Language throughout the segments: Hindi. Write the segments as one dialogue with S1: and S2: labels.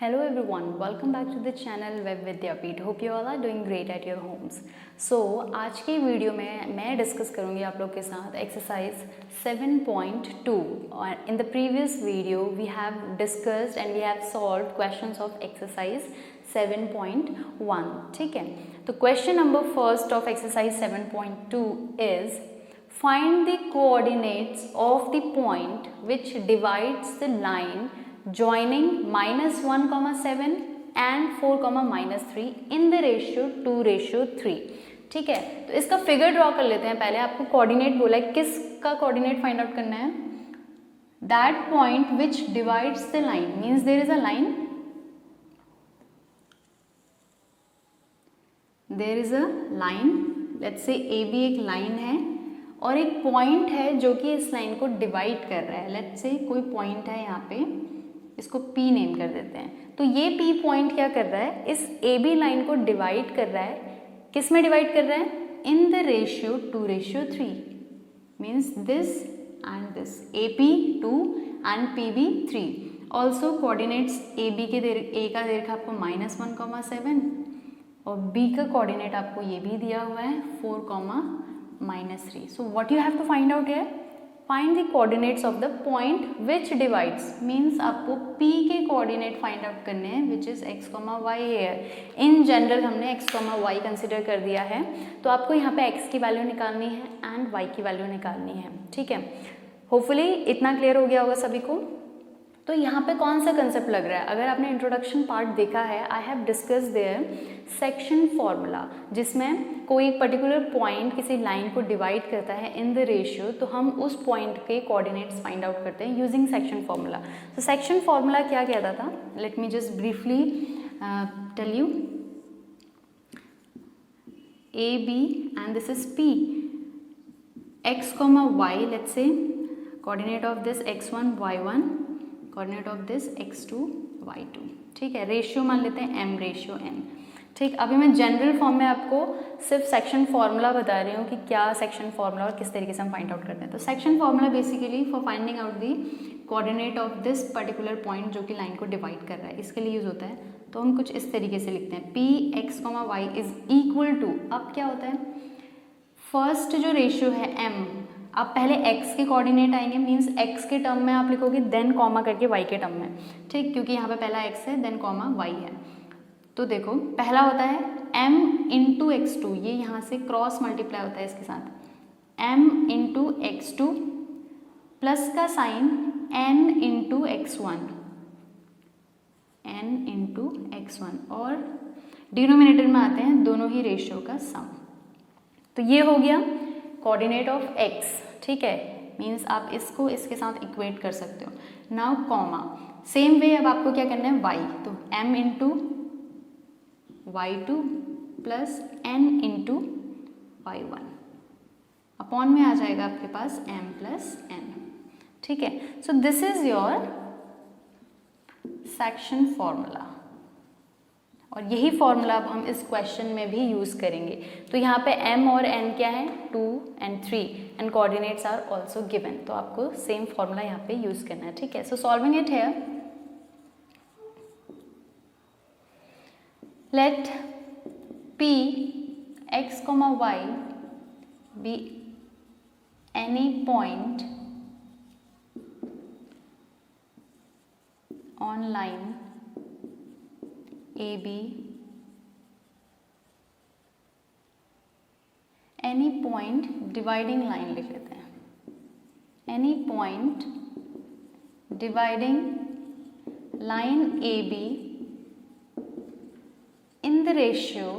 S1: Hello everyone, welcome back to the channel Web Vidyapeeth. Hope you all are doing great at your homes. So आज की वीडियो में मैं डिस्कस करूँगी आप लोग के साथ एक्सरसाइज 7.2 और in the previous video we have discussed and we have solved questions of exercise 7.1. ठीक है, तो question number first of exercise 7.2 is find the coordinates of the point which divides the line joining -1,7 and 4,-3 in the ratio 2:3. ठीक है, तो इसका फिगर ड्रॉ कर लेते हैं. पहले आपको कोऑर्डिनेट बोला है, किसका कोऑर्डिनेट फाइंड आउट करना है? That point which divides the line, means there is a line, there is a line, let's say A B एक लाइन है और एक पॉइंट है जो कि इस लाइन को डिवाइड कर रहा है. लेट्स से कोई पॉइंट है यहाँ पे, इसको P नेम कर देते हैं. तो ये P पॉइंट क्या कर रहा है? इस AB लाइन को डिवाइड कर रहा है. किस में डिवाइड कर रहा है? In the ratio 2:3. Means this and this, AP 2 and PB 3. Also coordinates AB के A का दे रखा आपको -1,7 और B का कोऑर्डिनेट आपको ये भी दिया हुआ है 4,-3. So what you have to find out here? Find the coordinates of the point which divides, means आपको P के कोऑर्डिनेट फाइंड आउट करने हैं विच इज x, y है. इन जनरल हमने x, y कंसिडर कर दिया है, तो आपको यहाँ पे x की वैल्यू निकालनी है एंड y की वैल्यू निकालनी है. ठीक है, होपफुली इतना क्लियर हो गया होगा सभी को. तो यहाँ पे कौन सा कंसेप्ट लग रहा है? अगर आपने इंट्रोडक्शन पार्ट देखा है, I have discuss there section formula, जिसमें कोई एक पर्टिकुलर पॉइंट किसी लाइन को डिवाइड करता है इन द रेशियो, तो हम उस पॉइंट के कोऑर्डिनेट्स फाइंड आउट करते हैं यूजिंग सेक्शन फॉर्मूला. तो सेक्शन फॉर्मूला क्या कहता था? Let me just briefly tell you. A B and this is P, x, y, let's say coordinate of this x1, y1, coordinate of this x2, y2. ठीक है, रेशियो मान लेते हैं m/n. ठीक, अभी मैं जनरल फॉर्म में आपको सिर्फ सेक्शन फॉर्मूला बता रही हूँ कि क्या सेक्शन फॉर्मूला और किस तरीके से हम फाइंड आउट करते हैं. तो section formula basically for finding out the coordinate of this particular point जो कि लाइन को डिवाइड कर रहा है, इसके लिए यूज होता है. तो हम कुछ इस तरीके से लिखते हैं, P x, y is equal to, अब क्या होता है, फर्स्ट जो रेशियो है m, अब पहले x के कोऑर्डिनेट आएंगे, मींस x के टर्म में आप लिखोगे, देन कॉमा करके y के टर्म में. ठीक, क्योंकि यहाँ पे पहला x है देन कॉमा y है. तो देखो पहला होता है m इंटू x2, ये यहाँ से क्रॉस मल्टीप्लाई होता है इसके साथ, m इंटू x2 प्लस का sign n into x1, n into x1, और डिनोमिनेटर में आते हैं दोनों ही रेशियो का सम. तो ये हो गया कोऑर्डिनेट ऑफ x. ठीक है, मीन्स आप इसको इसके साथ इक्वेट कर सकते हो. नाउ कॉमा, सेम वे अब आपको क्या करना है, y, तो m into y2 plus n into y1 upon में आ जाएगा आपके पास m प्लस n. ठीक है, so this is your section formula और यही फॉर्मूला अब हम इस क्वेश्चन में भी यूज करेंगे. तो यहाँ पे m और n क्या है, 2 and 3 and coordinates are also given. तो आपको सेम फॉर्मूला यहाँ पे यूज करना है. ठीक है, so solving it here, let P x, y be any point on line AB, any point dividing line लिख लेते हैं, any point dividing line AB in the ratio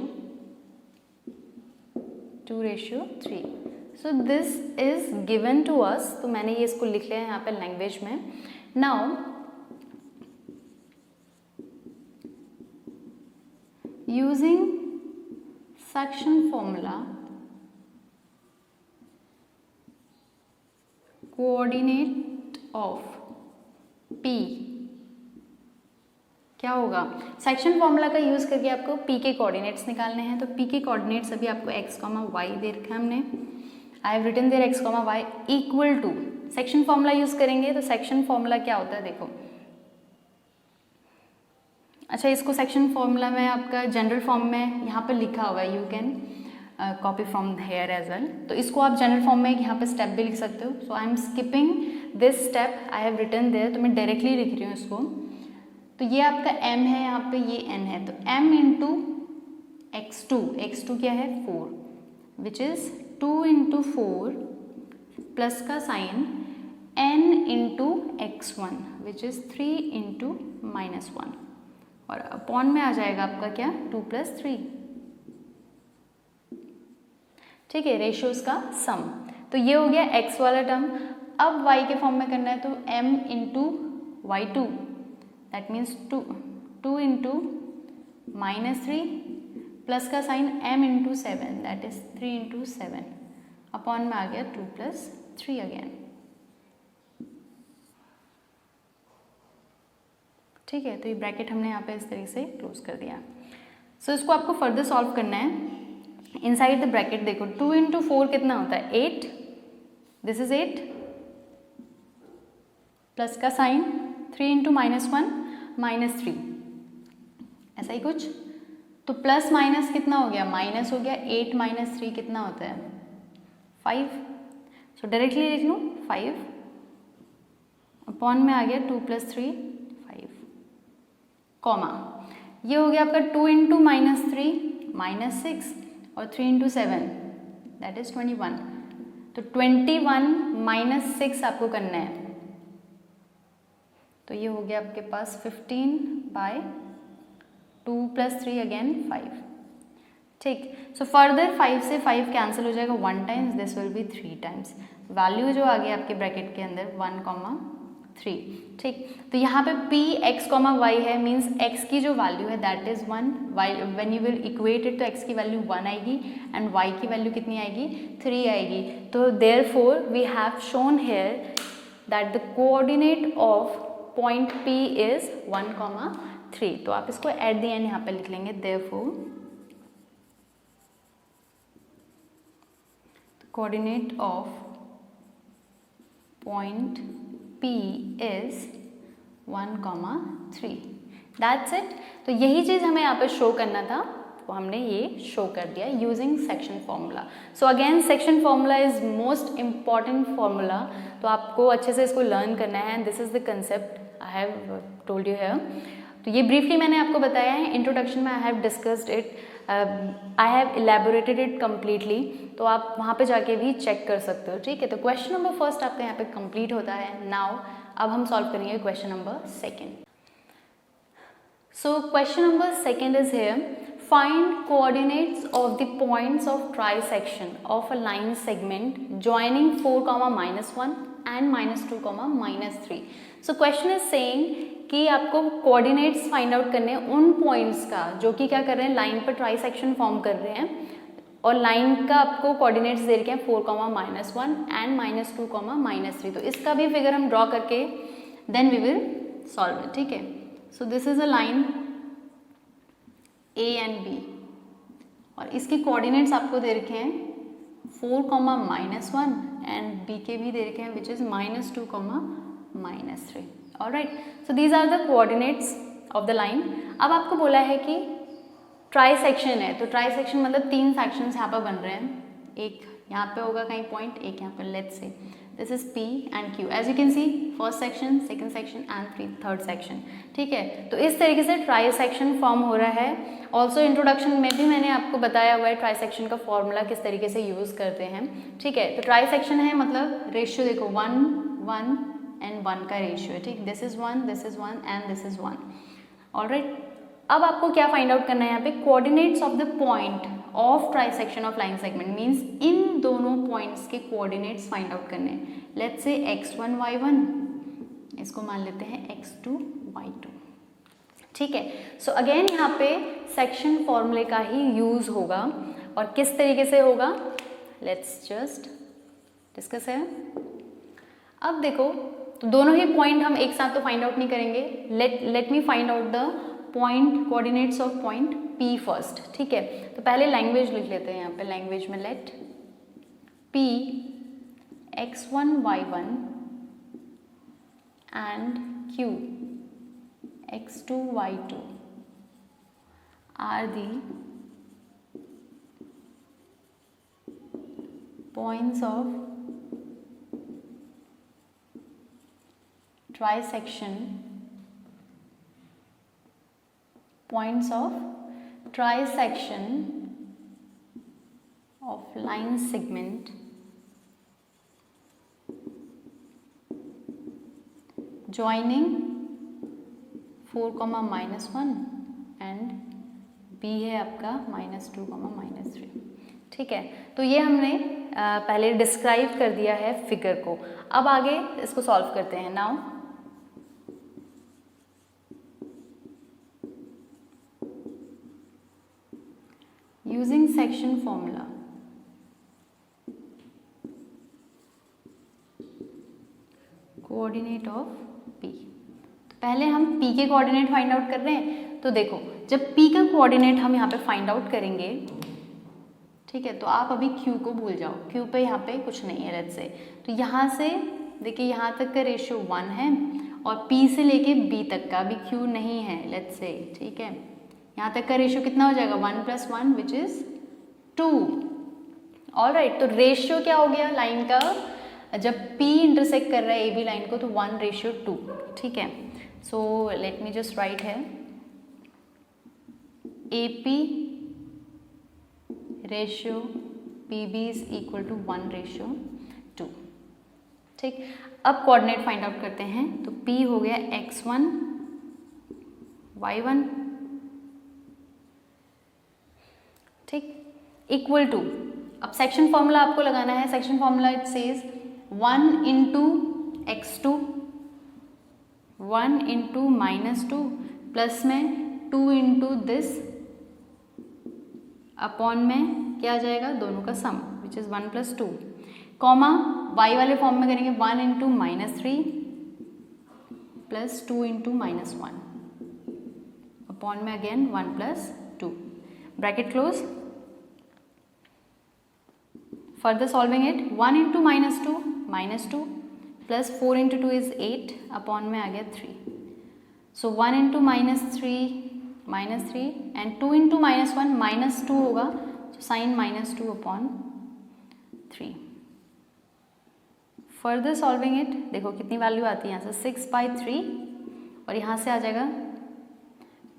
S1: 2:3. So this is given to us. तो मैंने ये इसको लिख लिया है यहाँ पे लैंग्वेज में. Now using section formula, coordinate of P क्या होगा, सेक्शन फॉर्मूला का यूज करके आपको P के कोऑर्डिनेट्स निकालने हैं. तो P के कोऑर्डिनेट्स अभी आपको x, y दे रखा है हमने. I have written there x, y equal to, section formula use करेंगे. तो सेक्शन फॉर्मूला क्या होता है, देखो अच्छा, इसको सेक्शन फॉर्मूला में आपका जनरल फॉर्म में यहाँ पर लिखा हुआ है, you can copy from here as well. तो इसको आप जनरल फॉर्म में यहाँ पे स्टेप भी लिख सकते हो। So I am skipping this step, I have written there, तो मैं डायरेक्टली लिख रही हूँ इसको। तो ये आपका m है, यहाँ पे ये n है, तो m इंटू x2 क्या है 4, विच इज़ 2 इंटू 4 प्लस का sign n into x1 which is 3 into -1, और अपॉन में आ जाएगा आपका क्या 2 + 3। ठीक है, रेशियोज का सम। तो ये हो गया x वाला टर्म। अब y के फॉर्म में करना है, तो m into y2 that means 2 into -3 plus का sign m into 7 that is 3 into 7 upon में आ गया 2 + 3 अगेन। ठीक है, तो ये ब्रैकेट हमने यहाँ पे इस तरीके से क्लोज कर दिया। सो इसको आपको फर्दर सॉल्व करना है। इनसाइड द ब्रैकेट देखो 2 इंटू 4 कितना होता है 8, दिस इज 8 प्लस का साइन 3 इंटू -1 -3, ऐसा ही कुछ। तो प्लस माइनस कितना हो गया माइनस हो गया, 8 - 3 कितना होता है 5। सो डायरेक्टली लिख लूँ 5 अपॉन में आ गया 2 + 3 5, कॉमा ये हो गया आपका 2 इंटू -3 -6 और 3 इंटू 7 दैट इज 21। तो 21 - 6 आपको करना है, तो ये हो गया आपके पास 15/2 + 3 अगेन 5। ठीक, सो फर्दर 5 से 5 कैंसिल हो जाएगा 1 times, this will be 3 times. Value जो आ गया आपके ब्रैकेट के अंदर 1,3। ठीक, तो यहाँ पे p x, y है, मीन्स x की जो वैल्यू है that is 1, when you will equate it तो x की वैल्यू 1 आएगी एंड y की वैल्यू कितनी आएगी 3 आएगी। तो therefore we have shown here that the coordinate of point p is 1,3। तो आप इसको एट द एंड यहाँ पे लिख लेंगे, therefore coordinate of point P is 1,3। That's it. तो यही चीज़ हमें यहाँ पे शो करना था, तो हमने ये शो कर दिया using section formula. So again section formula is most important formula, तो आपको अच्छे से इसको लर्न करना है and this is the concept I have told you here. तो ये ब्रीफली मैंने आपको बताया है, इंट्रोडक्शन में I have discussed it, I have elaborated it completely, तो आप वहाँ पे जाके भी चेक कर सकते हो। ठीक है, तो क्वेश्चन नंबर फर्स्ट आपका यहाँ पे कंप्लीट होता है। नाउ अब हम सॉल्व करेंगे question number second. So question number second is here, find coordinates of the points of trisection of a line segment joining 4,-1 and -2, -3। So question is saying कि आपको कोऑर्डिनेट्स फाइंड आउट करने हैं उन पॉइंट्स का जो कि क्या कर रहे हैं, लाइन पर ट्राइसेक्शन फॉर्म कर रहे हैं, और लाइन का आपको कोऑर्डिनेट्स दे रखे हैं 4,-1 एंड -2, -3। तो इसका भी फिगर हम ड्रॉ करके then we will solve it. ठीक है, so this is a line A and B, और इसके कोऑर्डिनेट्स आपको दे रखे हैं 4,-1 एंड B के भी दे रखे हैं which is -2, -3। Alright, so these are the coordinates of the line. अब आपको बोला है कि ट्राई सेक्शन है, तो ट्राई सेक्शन मतलब 3 सेक्शंस यहाँ पर बन रहे हैं, एक यहाँ पे होगा कहीं पॉइंट, एक यहाँ पर, let's say this is P and Q, as you can see first section, second section and third section. ठीक है, तो इस तरीके से ट्राई सेक्शन फॉर्म हो रहा है। ऑल्सो इंट्रोडक्शन में भी मैंने आपको बताया हुआ है ट्राई सेक्शन का फॉर्मूला किस तरीके से यूज़ करते हैं। ठीक है, तो ट्राई सेक्शन है मतलब रेशियो देखो 1, 1 एंड 1 का रेशियो है। ठीक, this is 1, this is 1 and this is 1। Alright, अब आपको क्या फाइंड आउट करना है यहाँ पे, coordinates of the point of trisection of line segment, means इन दोनों पॉइंट्स के कोऑर्डिनेट्स फाइंड आउट करने हैं। लेट्स से x1 y1, इसको मान लेते हैं x2 y2। ठीक है, सो अगेन यहाँ पे सेक्शन फॉर्मूले का ही यूज होगा, और किस तरीके से होगा लेट्स जस्ट डिस्कस है। अब देखो, तो दोनों ही पॉइंट हम एक साथ तो फाइंड आउट नहीं करेंगे, let me find out the point coordinates of point P first. ठीक है, तो पहले लैंग्वेज लिख लेते हैं यहाँ पे, लैंग्वेज में let P x1 y1 and Q x2 y2 are the points of trisection of line segment joining 4, -1 and B है आपका -2, -3। ठीक है, तो ये हमने पहले डिस्क्राइब कर दिया है फिगर को। अब आगे इसको सॉल्व करते हैं। Now using section formula, coordinate of P। तो पहले हम P के कोऑर्डिनेट फाइंड आउट कर रहे हैं। तो देखो, जब P का कोऑर्डिनेट हम यहाँ पे फाइंड आउट करेंगे, ठीक है, तो आप अभी Q को भूल जाओ, Q पे यहाँ पे कुछ नहीं है लेट्स से। तो यहाँ से देखिए, यहाँ तक का रेशियो 1 है और P से लेके B तक का भी Q नहीं है लेट्स से। ठीक है, यहाँ तक का रेशियो कितना हो जाएगा? 1 + 1 विच इज 2। ऑलराइट, तो रेशियो क्या हो गया लाइन का? जब P इंटरसेक्ट कर रहा है AB लाइन को, तो 1:2। ठीक है, so let me just write है AP ratio PB is equal to 1:2। ठीक, अब कोऑर्डिनेट फाइंड आउट करते हैं। तो P हो गया x1 y1, ठीक, इक्वल टू, अब सेक्शन फॉर्मूला आपको लगाना है। Section formula it says 1 × x2, 1 × -2 plus में 2 × दिस अपॉन में क्या आ जाएगा? दोनों का सम विच इज 1 + 2, कॉमा y वाले फॉर्म में करेंगे 1 × -3 प्लस 2 × -1 अपॉन में again 1 + 2, bracket close. Further solving it, 1 × -2 plus 4 × 2 is 8 upon में आ गया 3। So 1 × -3 and 2 × -1 -2 होगा, so sin -2 upon 3। Further solving it, देखो कितनी वैल्यू आती है यहाँ से 6/3 और यहाँ से आ जाएगा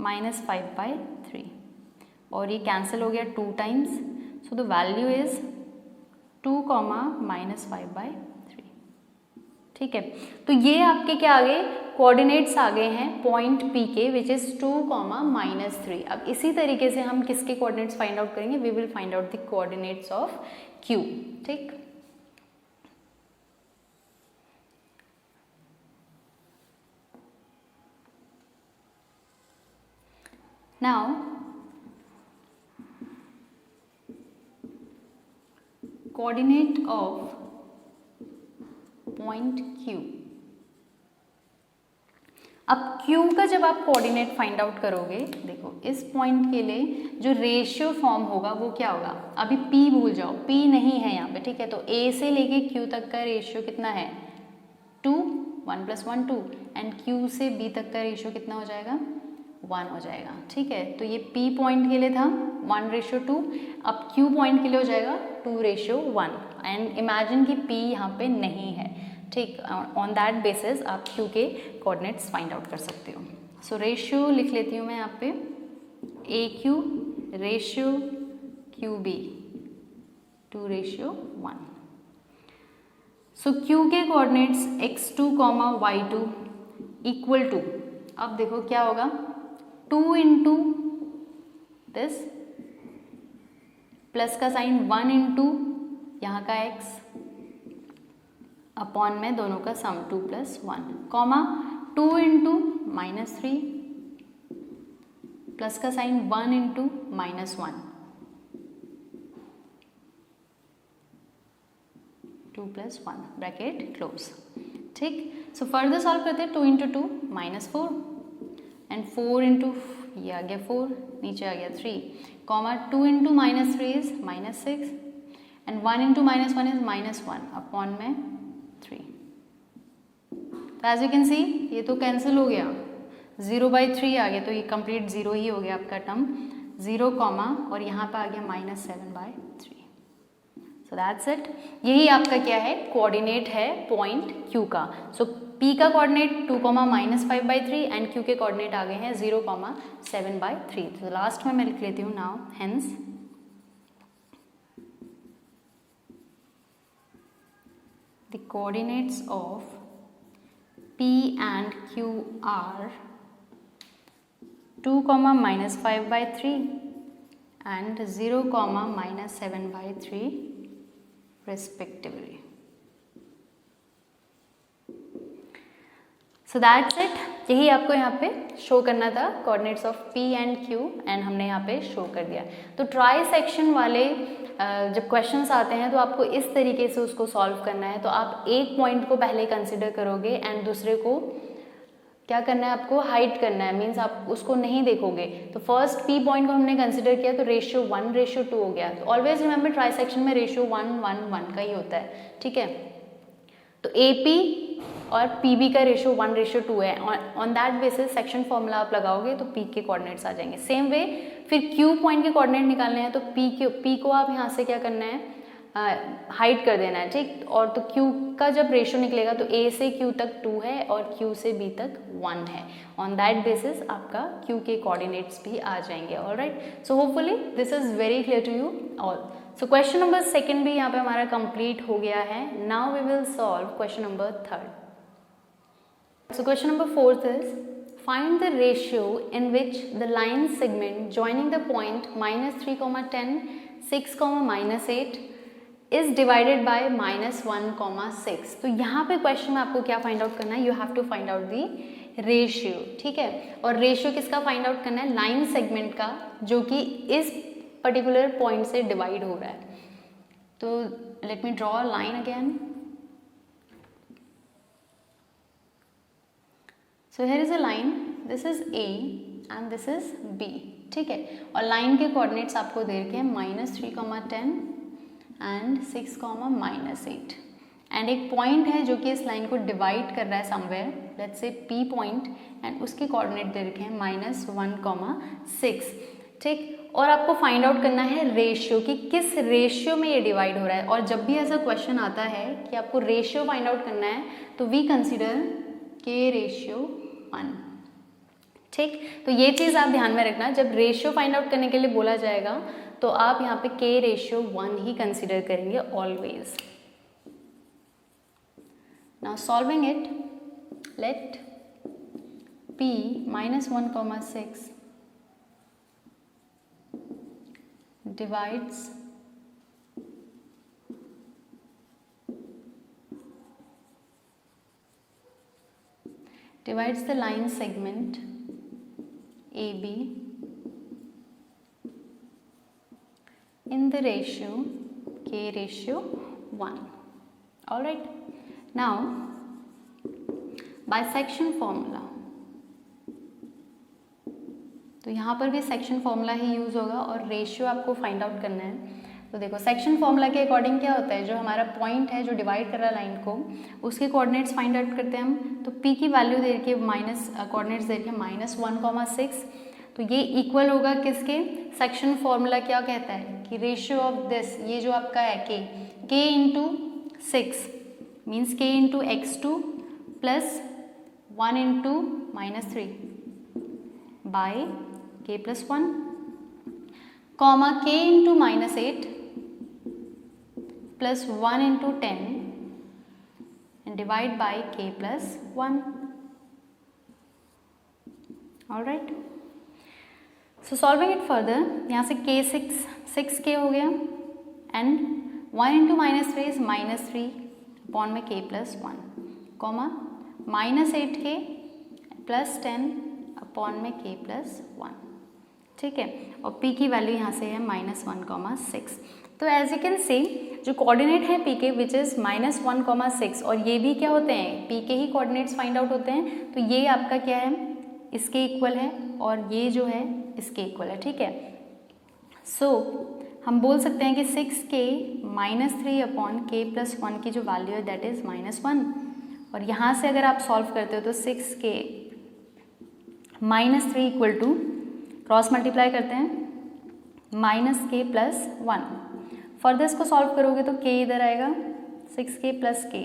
S1: -5/3 और ये कैंसिल हो गया 2 times. So the value is 2, -5/3। ठीक है, तो ये आपके क्या आ गए? कोऑर्डिनेट्स आ गए हैं पॉइंट P के विच इज 2, -3। अब इसी तरीके से हम किसके कोऑर्डिनेट्स फाइंड आउट करेंगे? We will find out the coordinates of Q। ठीक, now coordinate of point Q। अब Q का जब आप कोऑर्डिनेट फाइंड आउट करोगे, देखो इस पॉइंट के लिए जो रेशियो फॉर्म होगा वो क्या होगा? अभी P भूल जाओ, P नहीं है यहाँ पे। ठीक है, तो A से लेके Q तक का रेशियो कितना है? 2, 1 + 1 2 एंड Q से B तक का रेशियो कितना हो जाएगा? 1 हो जाएगा। ठीक है, तो ये P पॉइंट के लिए था 1:2, अब Q पॉइंट के लिए हो जाएगा 2:1 एंड इमेजिन कि P यहाँ पे नहीं है। ठीक, ऑन दैट बेसिस आप Q के कोऑर्डिनेट्स फाइंड आउट कर सकते हो। सो रेशियो लिख लेती हूँ मैं यहाँ पे, AQ ratio QB 2:1। So Q के coordinates x2, y2 equal to, अब देखो क्या होगा? 2 × दिस प्लस का साइन 1 × यहाँ का x अपॉन में दोनों का सम 2 + 1, कॉमा 2 × -3 प्लस का साइन 1 × -1 2 + 1, ब्रैकेट क्लोज। ठीक, सो फर्दर सॉल्व करते हैं। 2 × 2 -4 एंड 4 × ये आ गया 4, नीचे आ गया 3, comma 2 × -3 is -6 and 1 × -1 is -1 upon में 3। तो एज यू कैन सी ये तो कैंसिल हो गया, 0/3 आ गया, तो ये कंप्लीट 0 ही हो गया आपका टर्म। 0 कॉमा और यहाँ पे आ गया -7/3। So that's it. यही आपका क्या है, कोऑर्डिनेट है पॉइंट Q का। सो P का कोऑर्डिनेट 2, -5/3 एंड Q के कोऑर्डिनेट आ गए हैं 0, 7/3। तो लास्ट में मैं लिख लेती हूँ now, hence the coordinates of P and Q are 2, -5/3 and 0, -7/3 respectively. So that's it। यही आपको यहाँ पे शो करना था, coordinates of P and Q, and हमने यहाँ पे शो कर दिया। तो ट्राई सेक्शन वाले जब क्वेश्चंस आते हैं तो आपको इस तरीके से उसको सॉल्व करना है। तो आप एक पॉइंट को पहले कंसिडर करोगे एंड दूसरे को क्या करना है, आपको हाइड करना है, मीन्स आप उसको नहीं देखोगे। तो फर्स्ट P पॉइंट को हमने कंसिडर किया तो रेशियो 1:2 हो गया। तो ऑलवेज रिमेंबर ट्राई सेक्शन में रेशियो 1:1 का ही होता है, ठीक है। तो AP और PB का रेशियो 1:2 है। On that basis section formula आप लगाओगे तो P के कोऑर्डिनेट्स आ जाएंगे। सेम वे फिर Q पॉइंट के कोऑर्डिनेट निकालने हैं तो P को आप यहाँ से क्या करना है, हाइड कर देना है, ठीक। और तो Q का जब रेशियो निकलेगा तो A से Q तक 2 है और Q से B तक 1 है। ऑन दैट बेसिस आपका Q के कोऑर्डिनेट्स भी आ जाएंगे। Alright, so hopefully this is very clear to you all. So question number 2 भी यहाँ पे हमारा कंप्लीट हो गया है। Now we will solve question number 3। So question number 4 is, find the ratio in which the line segment joining the point -3, 10, 6, -8 is divided by -1, 6। तो यहाँ पे क्वेश्चन में आपको क्या फाइंड आउट करना है, you have to find out the ratio, ठीक है। और रेशियो किसका फाइंड आउट करना है, लाइन सेगमेंट का, जो कि इस पर्टिकुलर पॉइंट से डिवाइड हो रहा है। तो let me draw a line again. So here is a line, this is A and this is B, ठीक है। और लाइन के कोऑर्डिनेट्स आपको दे रखे हैं -3, 10 एंड 6, -8 एंड एक पॉइंट है जो कि इस लाइन को डिवाइड कर रहा है somewhere, let's say P point, and उसके कोऑर्डिनेट दे रखे हैं -1, 6, ठीक। और आपको फाइंड आउट करना है रेशियो कि किस रेशियो में ये डिवाइड हो रहा है। और जब भी ऐसा क्वेश्चन आता है कि आपको रेशियो फाइंड आउट करना है तो वी कंसिडर K रेशियो 1, ठीक। तो ये चीज़ आप ध्यान में रखना, जब रेशियो फाइंड आउट करने के लिए बोला जाएगा तो आप यहाँ पे K रेशियो 1 ही कंसिडर करेंगे always. Now solving it, let P -1, 6 divides the line segment AB in the ratio K ratio 1. Alright, now by section formula, तो यहाँ पर भी सेक्शन फॉर्मूला ही यूज़ होगा और रेशियो आपको फाइंड आउट करना है। तो देखो सेक्शन फॉर्मूला के अकॉर्डिंग क्या होता है, जो हमारा पॉइंट है जो डिवाइड कर रहा है लाइन को, उसके कोऑर्डिनेट्स फाइंड आउट करते हैं हम। तो P की वैल्यू दे रखी है कोऑर्डिनेट्स दे रखे हैं -1, 6। तो ये इक्वल होगा किसके, सेक्शन फॉर्मूला क्या कहता है कि रेशियो ऑफ दिस, ये जो आपका है K into 6 means K into x2 plus 1 into -3 by K + 1, comma K into -8 plus 1 into 10 and divide by K + 1। Alright, so solving it further, यहाँ से K 6K हो गया एंड 1 इंटू -3 इज -3 अपॉन में K + 1, comma -8K plus 10 upon में K + 1, ठीक है। और P की वैल्यू यहाँ से है -1, 6। तो एज यू कैन सी जो कोऑर्डिनेट है P के विच इज़ -1, 6 और ये भी क्या होते हैं, P के ही कोऑर्डिनेट्स फाइंड आउट होते हैं। तो ये आपका क्या है, इसके इक्वल है और ये जो है इसके इक्वल है, ठीक है। सो हम बोल सकते हैं कि 6K -3 अपॉन K + 1 की जो वैल्यू है दैट इज़ -1। और यहाँ से अगर आप सॉल्व करते हो तो 6K -3 equal to cross multiply करते हैं माइनस के प्लस 1। फर्दर इसको सॉल्व करोगे तो के इधर आएगा 6k प्लस के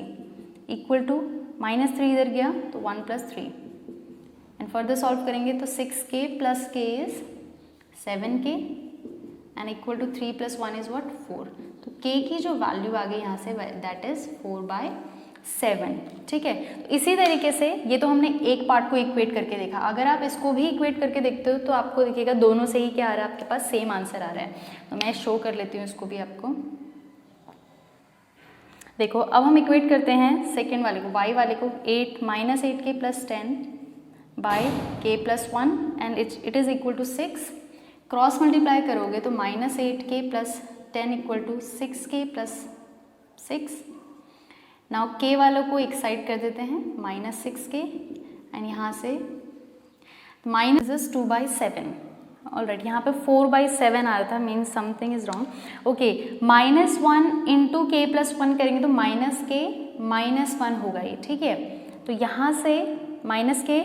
S1: इक्वल टू -3 इधर गया तो 1 + 3 एंड फर्दर सॉल्व करेंगे तो 6k plus k is 7k and equal to 3 + 1 is what 4। तो k की जो वैल्यू आ गई यहाँ से दैट इज 4/7। ठीक है, तो इसी तरीके से ये तो हमने एक पार्ट को इक्वेट करके देखा। अगर आप इसको भी इक्वेट करके देखते हो तो आपको दिखेगा दोनों से ही क्या आ रहा है, आपके पास सेम आंसर आ रहा है। तो मैं शो कर लेती हूँ इसको भी आपको। देखो अब हम इक्वेट करते हैं सेकेंड वाले को, y वाले को, 8 plus 10 by k plus 1 and it is equal to 6। Cross multiply करोगे तो -8k plus 10 equal to 6k plus 6। Now k वालों को एक साइड कर देते हैं -6k एंड यहाँ से माइनस 2/7। ऑलराइट, यहाँ पे 4/7 आ रहा था, means something is wrong. Okay, -1 into k plus 1 करेंगे तो -k-1 होगा ये। ठीक है, तो यहाँ से -k,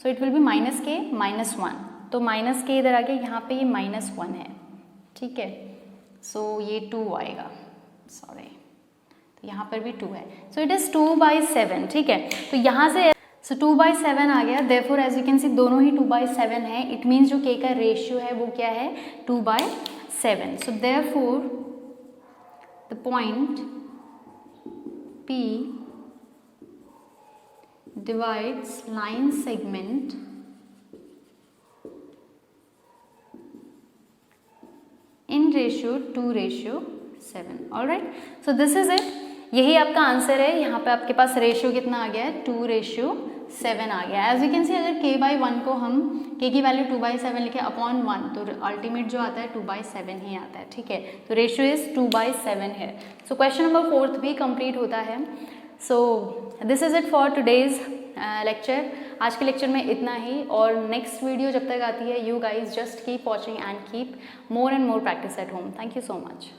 S1: so it will be -k-1। तो -k इधर आ गया, यहाँ पे ये -1 है। ठीक है, सो ये 2 आएगा, सॉरी, तो यहाँ पर भी 2 है। So it is 2/7। ठीक है, तो यहाँ से 2/7 आ गया। Therefore as you can see दोनों ही 2/7 है। इट मीन्स जो k का रेशियो है वो क्या है, 2/7। So therefore the point P divides line segment in ratio 2/7। Alright, so this is it. यही आपका आंसर है। यहाँ पे आपके पास रेशियो कितना आ गया है, 2/7 आ गया। एज यू कैन सी अगर k/1 को हम k की वैल्यू 2/7 लिखे अपॉन 1 तो अल्टीमेट जो आता है 2/7 ही आता है। ठीक है, तो रेशियो इज 2/7 है। सो क्वेश्चन नंबर 4 भी कंप्लीट होता है। So this is it for today's lecture. आज के लेक्चर में इतना ही, और नेक्स्ट वीडियो जब तक आती है, you guys just keep watching and keep more and more practice at home. Thank you so much.